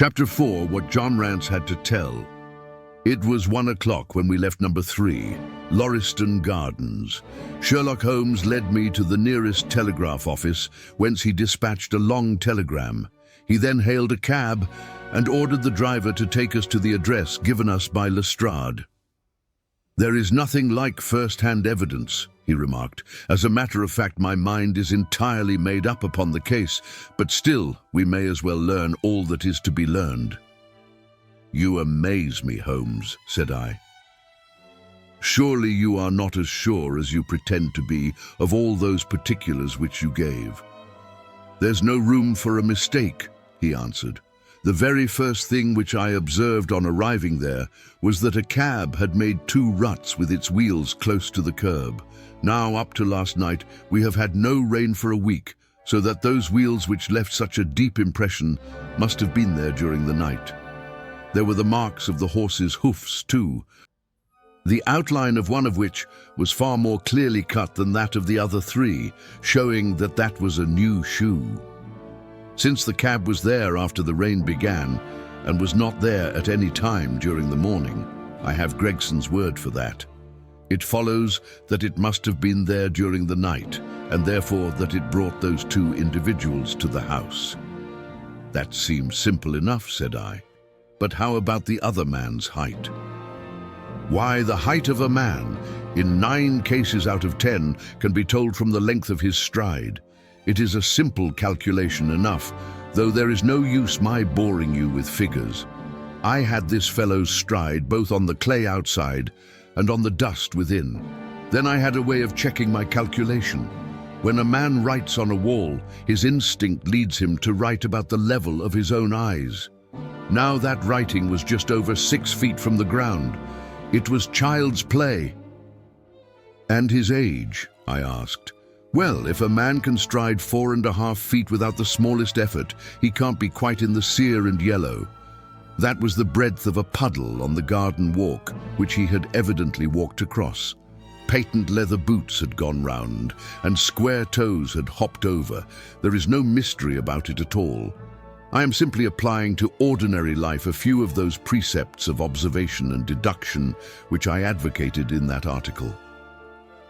Chapter 4, What John Rance Had to Tell. It was 1 o'clock when we left number 3, Lauriston Gardens. Sherlock Holmes led me to the nearest telegraph office, whence he dispatched a long telegram. He then hailed a cab and ordered the driver to take us to the address given us by Lestrade. "There is nothing like first-hand evidence," he remarked. "As a matter of fact, my mind is entirely made up upon the case, but still, we may as well learn all that is to be learned." "You amaze me, Holmes," said I. "Surely you are not as sure as you pretend to be of all those particulars which you gave." "There's no room for a mistake," he answered. "The very first thing which I observed on arriving there was that a cab had made 2 ruts with its wheels close to the curb. Now, up to last night, we have had no rain for a week, so that those wheels which left such a deep impression must have been there during the night. There were the marks of the horses' hoofs too, the outline of one of which was far more clearly cut than that of the other 3, showing that that was a new shoe. Since the cab was there after the rain began, and was not there at any time during the morning, I have Gregson's word for that. It follows that it must have been there during the night, and therefore that it brought those 2 individuals to the house." "That seems simple enough," said I. "But how about the other man's height?" "Why, the height of a man, in 9 cases out of 10, can be told from the length of his stride. It is a simple calculation enough, though there is no use my boring you with figures. I had this fellow's stride both on the clay outside and on the dust within. Then I had a way of checking my calculation. When a man writes on a wall, his instinct leads him to write about the level of his own eyes. Now that writing was just over 6 feet from the ground. It was child's play." "And his age?" I asked. "Well, if a man can stride 4.5 feet without the smallest effort, he can't be quite in the sere and yellow. That was the breadth of a puddle on the garden walk, which he had evidently walked across. Patent leather boots had gone round, and square toes had hopped over. There is no mystery about it at all. I am simply applying to ordinary life a few of those precepts of observation and deduction which I advocated in that article."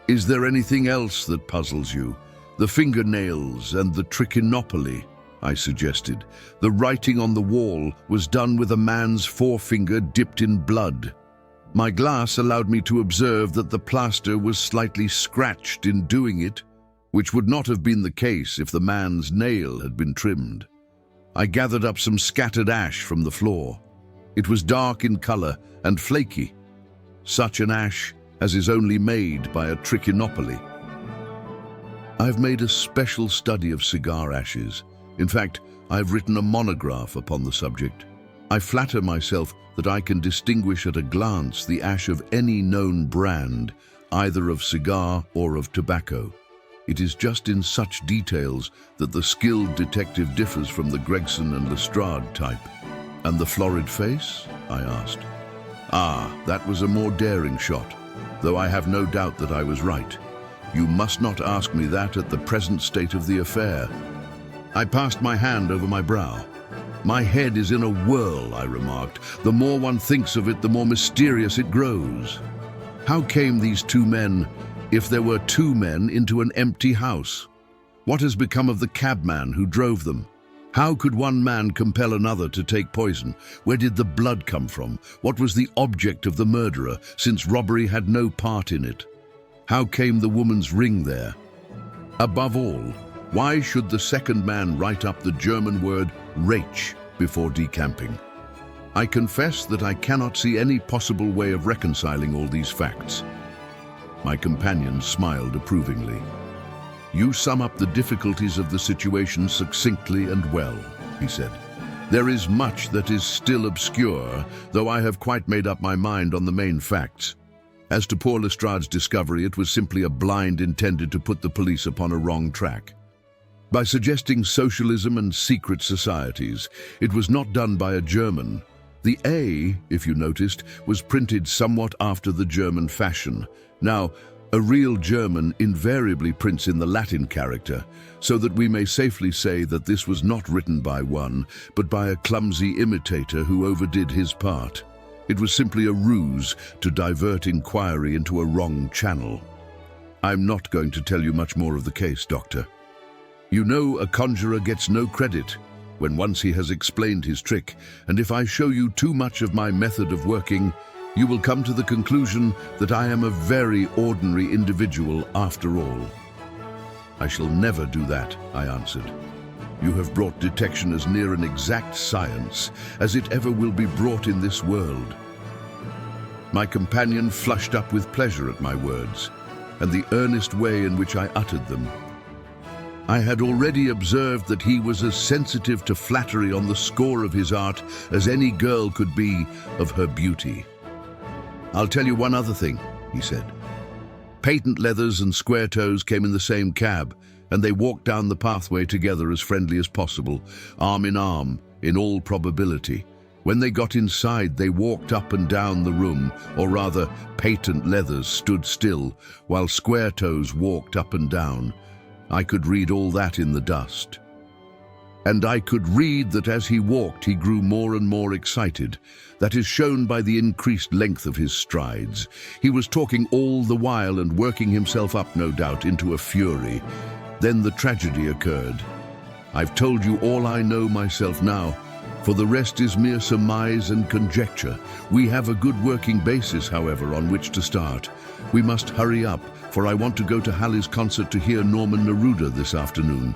"Is there anything else that puzzles you? The fingernails and the Trichinopoly," I suggested. "The writing on the wall was done with a man's forefinger dipped in blood. My glass allowed me to observe that the plaster was slightly scratched in doing it, which would not have been the case if the man's nail had been trimmed. I gathered up some scattered ash from the floor. It was dark in color and flaky, such an ash as is only made by a Trichinopoly. I've made a special study of cigar ashes. In fact, I've written a monograph upon the subject. I flatter myself that I can distinguish at a glance the ash of any known brand, either of cigar or of tobacco. It is just in such details that the skilled detective differs from the Gregson and Lestrade type." "And the florid face?" I asked. "Ah, that was a more daring shot, though I have no doubt that I was right. You must not ask me that at the present state of the affair." I passed my hand over my brow. "My head is in a whirl," I remarked. "The more one thinks of it, the more mysterious it grows. How came these 2 men, if there were 2 men, into an empty house? What has become of the cabman who drove them? How could one man compel another to take poison? Where did the blood come from? What was the object of the murderer, since robbery had no part in it? How came the woman's ring there? Above all, why should the second man write up the German word RACHE before decamping? I confess that I cannot see any possible way of reconciling all these facts." My companion smiled approvingly. "You sum up the difficulties of the situation succinctly and well," he said. "There is much that is still obscure, though I have quite made up my mind on the main facts. As to poor Lestrade's discovery, it was simply a blind intended to put the police upon a wrong track. By suggesting socialism and secret societies, it was not done by a German. The A, if you noticed, was printed somewhat after the German fashion. Now, A real German invariably prints in the Latin character, so that we may safely say that this was not written by one, but by a clumsy imitator who overdid his part. It was simply a ruse to divert inquiry into a wrong channel. I'm not going to tell you much more of the case, Doctor. You know a conjurer gets no credit when once he has explained his trick, and if I show you too much of my method of working, you will come to the conclusion that I am a very ordinary individual after all. I shall never do that, I answered. You have brought detection as near an exact science as it ever will be brought in this world. My companion flushed up with pleasure at my words, and the earnest way in which I uttered them. I had already observed that he was as sensitive to flattery on the score of his art as any girl could be of her beauty. I'll tell you one other thing, he said. Patent Leathers and Square Toes came in the same cab, and they walked down the pathway together as friendly as possible, arm in all probability. When they got inside, they walked up and down the room, or rather, Patent Leathers stood still, while Square Toes walked up and down. I could read all that in the dust. And I could read that as he walked, he grew more and more excited. That is shown by the increased length of his strides. He was talking all the while and working himself up, no doubt, into a fury. Then the tragedy occurred. I've told you all I know myself now, for the rest is mere surmise and conjecture. We have a good working basis, however, on which to start. We must hurry up, for I want to go to Halley's concert to hear Norman Neruda this afternoon.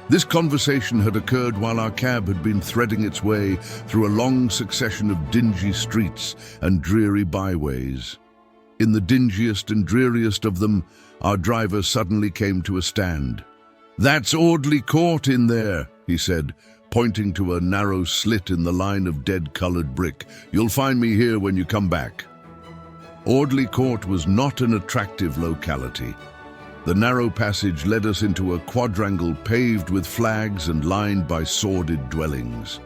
This conversation had occurred while our cab had been threading its way through a long succession of dingy streets and dreary byways. In the dingiest and dreariest of them, our driver suddenly came to a stand. "That's Audley Court in there," he said, pointing to a narrow slit in the line of dead-colored brick. "You'll find me here when you come back." Audley Court was not an attractive locality. The narrow passage led us into a quadrangle paved with flags and lined by sordid dwellings.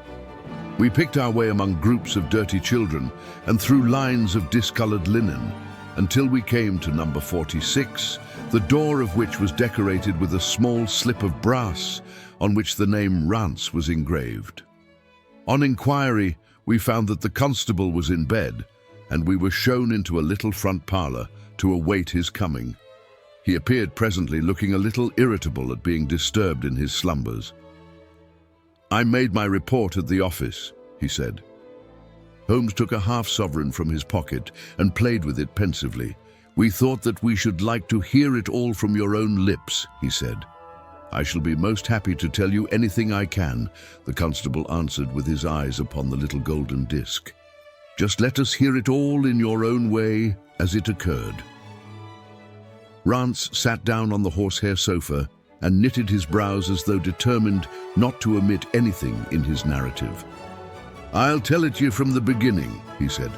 We picked our way among groups of dirty children and through lines of discolored linen until we came to number 46, the door of which was decorated with a small slip of brass on which the name Rance was engraved. On inquiry, we found that the constable was in bed, and we were shown into a little front parlour to await his coming. He appeared presently, looking a little irritable at being disturbed in his slumbers. "I made my report at the office," he said. Holmes took a half-sovereign from his pocket and played with it pensively. "We thought that we should like to hear it all from your own lips," he said. "I shall be most happy to tell you anything I can," the constable answered with his eyes upon the little golden disc. "Just let us hear it all in your own way as it occurred." Rance sat down on the horsehair sofa and knitted his brows as though determined not to omit anything in his narrative. "I'll tell it you from the beginning," he said.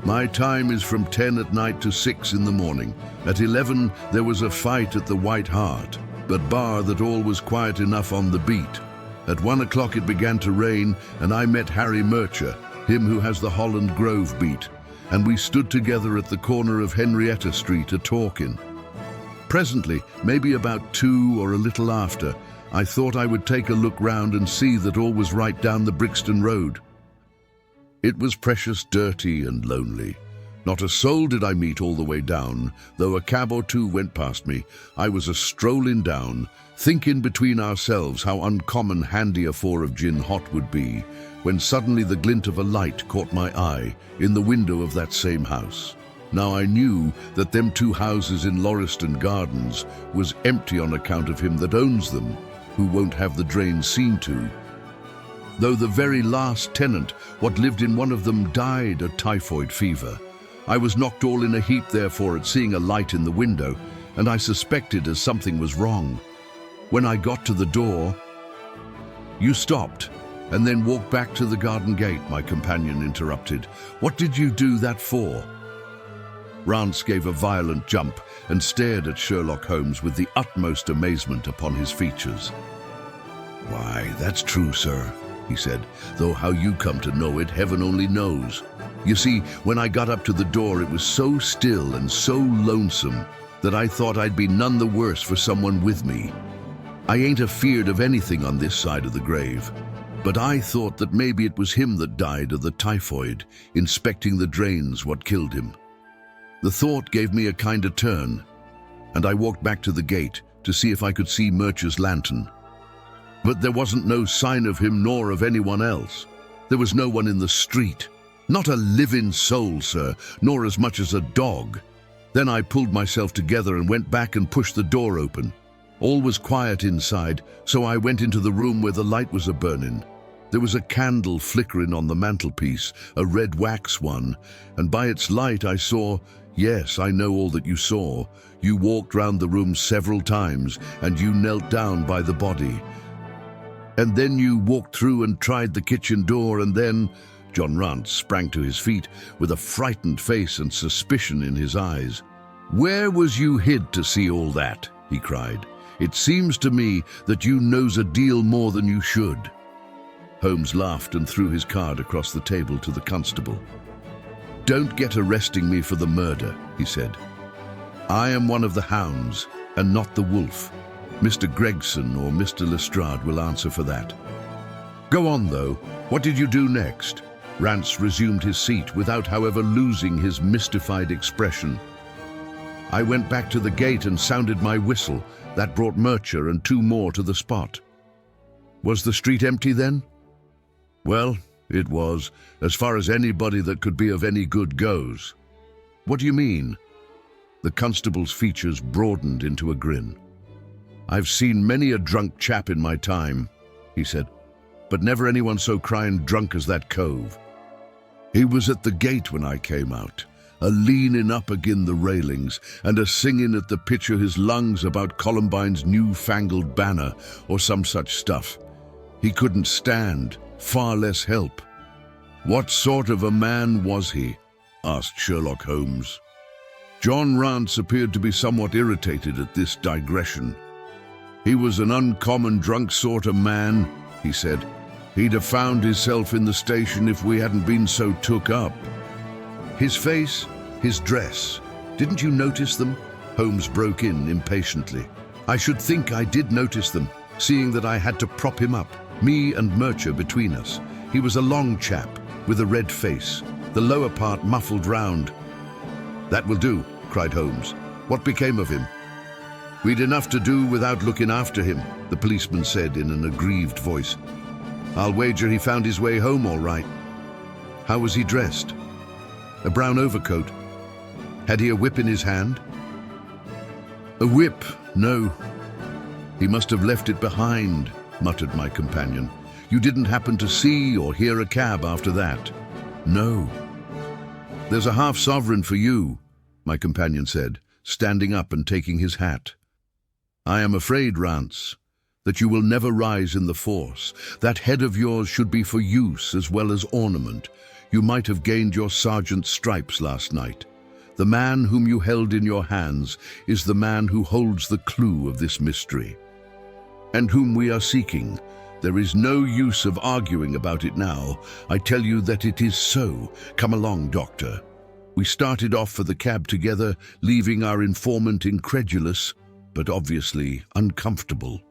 "My time is from 10 at night to 6 in the morning. At 11 there was a fight at the White Hart, but bar that all was quiet enough on the beat. At 1 o'clock it began to rain, and I met Harry Murcher, him who has the Holland Grove beat, and we stood together at the corner of Henrietta Street a-talkin'. Presently, maybe about 2 or a little after, I thought I would take a look round and see that all was right down the Brixton Road. It was precious dirty and lonely. Not a soul did I meet all the way down, though a cab or two went past me. I was a-strolling down, thinking between ourselves how uncommon handy a 4 of gin hot would be, when suddenly the glint of a light caught my eye in the window of that same house. Now I knew that them 2 houses in Lauriston Gardens was empty on account of him that owns them, who won't have the drains seen to. Though the very last tenant, what lived in one of them, died of typhoid fever. I was knocked all in a heap therefore at seeing a light in the window, and I suspected as something was wrong. When I got to the door, "You stopped, and then walked back to the garden gate," my companion interrupted. "What did you do that for?" Rance gave a violent jump and stared at Sherlock Holmes with the utmost amazement upon his features. "Why, that's true, sir," he said, "though how you come to know it, heaven only knows. You see, when I got up to the door, it was so still and so lonesome. that I thought I'd be none the worse for someone with me. I ain't afeard of anything on this side of the grave, but I thought that maybe it was him that died of the typhoid, inspecting the drains what killed him. The thought gave me a kind of turn, and I walked back to the gate to see if I could see Murcher's lantern. But there wasn't no sign of him nor of anyone else. There was no one in the street. Not a living soul, sir, nor as much as a dog. Then I pulled myself together and went back and pushed the door open. All was quiet inside, so I went into the room where the light was a-burning. There was a candle flickering on the mantelpiece, a red wax one, and by its light I saw, yes, I know all that you saw. You walked round the room several times, and you knelt down by the body. And then you walked through and tried the kitchen door, and then... John Rance sprang to his feet with a frightened face and suspicion in his eyes. "Where was you hid to see all that?" he cried. "It seems to me that you knows a deal more than you should." Holmes laughed and threw his card across the table to the constable. "Don't get arresting me for the murder," he said. "I am one of the hounds, and not the wolf. Mr. Gregson or Mr. Lestrade will answer for that. Go on, though. What did you do next?" Rance resumed his seat without, however, losing his mystified expression. "I went back to the gate and sounded my whistle. That brought Murcher and 2 more to the spot." "Was the street empty then?" "Well, it was, as far as anybody that could be of any good goes." "What do you mean?" The constable's features broadened into a grin. "I've seen many a drunk chap in my time," he said, "but never anyone so crying drunk as that cove. He was at the gate when I came out, a-leaning up agin the railings and a-singing at the pitch of his lungs about Columbine's new-fangled banner or some such stuff. He couldn't stand, far less help." "What sort of a man was he?" asked Sherlock Holmes. John Rance appeared to be somewhat irritated at this digression. "He was an uncommon drunk sort of man," he said. "He'd have found himself in the station if we hadn't been so took up." "His face, his dress, didn't you notice them?" Holmes broke in impatiently. "I should think I did notice them, seeing that I had to prop him up, me and Murcher between us. He was a long chap, with a red face, the lower part muffled round." "That will do," cried Holmes. "What became of him?" "We'd enough to do without looking after him," the policeman said in an aggrieved voice. "I'll wager he found his way home all right." "How was he dressed?" "A brown overcoat." "Had he a whip in his hand?" "A whip? No. He must have left it behind," muttered my companion. "You didn't happen to see or hear a cab after that?" "No." "There's a half-sovereign for you," my companion said, standing up and taking his hat. "I am afraid, Rance, that you will never rise in the force. That head of yours should be for use as well as ornament. You might have gained your sergeant's stripes last night. The man whom you held in your hands is the man who holds the clue of this mystery, and whom we are seeking. There is no use of arguing about it now. I tell you that it is so. Come along, Doctor." We started off for the cab together, leaving our informant incredulous, but obviously uncomfortable.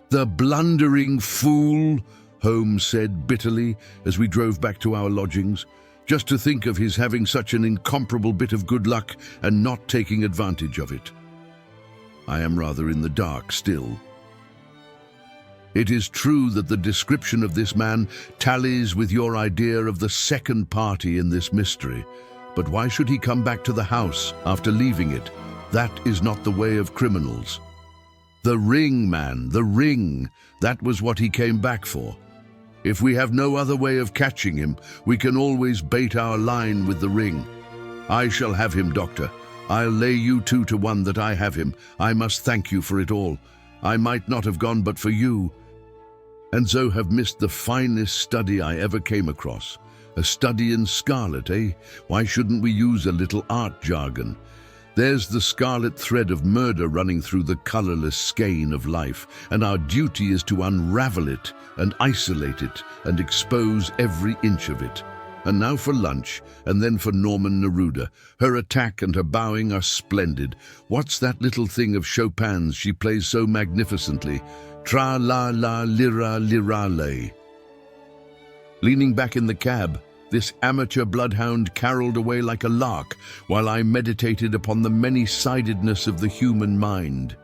"The blundering fool," Holmes said bitterly as we drove back to our lodgings. "Just to think of his having such an incomparable bit of good luck and not taking advantage of it." I am rather in the dark still. It is true that the description of this man tallies with your idea of the second party in this mystery, but why should he come back to the house after leaving it? That is not the way of criminals. The ring, man, the ring. That was what he came back for. If we have no other way of catching him, we can always bait our line with the ring. I shall have him, Doctor. I'll lay you 2 to 1 that I have him. I must thank you for it all. I might not have gone but for you, and so have missed the finest study I ever came across. A study in scarlet, eh? Why shouldn't we use a little art jargon? There's the scarlet thread of murder running through the colorless skein of life, and our duty is to unravel it and isolate it and expose every inch of it. And now for lunch, and then for Norman Neruda. Her attack and her bowing are splendid. What's that little thing of Chopin's she plays so magnificently? Tra-la-la-lira-lira-lay. Leaning back in the cab, this amateur bloodhound caroled away like a lark while I meditated upon the many-sidedness of the human mind.